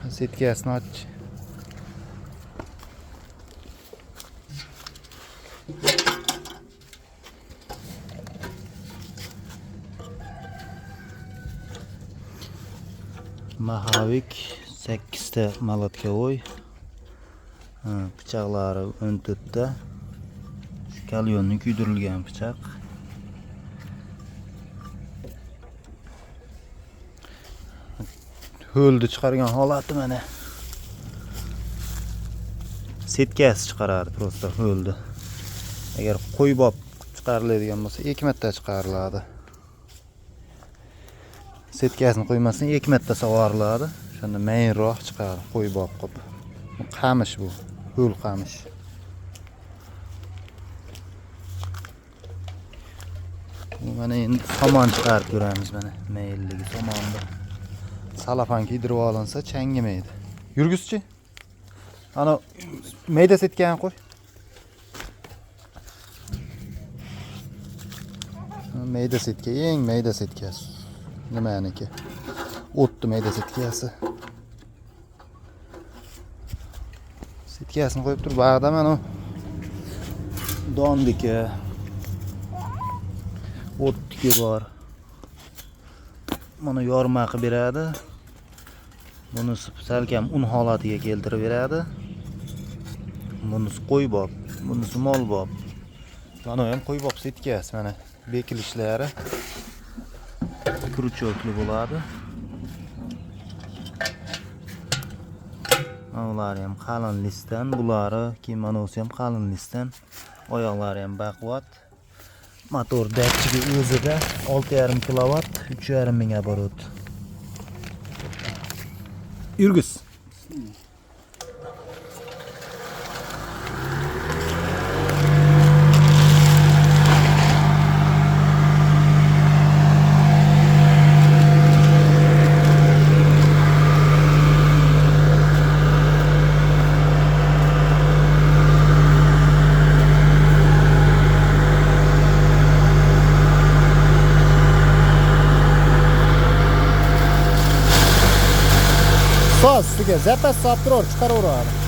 Setkasini och. Mahavik 8 ta malatka o'y. Pichoqlari 14 ta. Kalyonni kuydirilgan pichoq. Ho'lni chiqargan holati mana. Setkasi chiqaradi prosta ho'lni. Agar qo'ybob chiqariladigan bo'lsa 2 marta chiqariladi. Setkasini qo'ymasdan 2 marta sug'oriladi. Shunda mayinroq chiqadi qo'ybob qilib. Bu qamish bu, ho'l qamish. Mana endi somon chiqarib ko'ramiz mana, mayilligi somonni. Salafan kiydirib olinsa changimaydi. Yurgizchi. Ana mayda setkani qo'y. Mayda setka, eng mayda setkasi. Nimaniki? O'tdi mayda setkasi. Setkasini qo'yib turib, bag'da mana dondiki o'tdiki bor. Mana yorma qilib beradi. Bunisi salkam un holatiga keltirib beradi. Bunisi qo'ybob, bunisi molbob. Mana ham qo'ybob setkasi mana bekilishlari kruchokli bo'ladi. Ular ham qalin listdan, bulari kimonosi ham qalin listdan. Oyoqlari ham baquvvat. Motor datchigi o'zida 6,5 kW, 3,5 ming оборот. Yurgis. Soz ustiga zapas solib turib chiqaraveradi.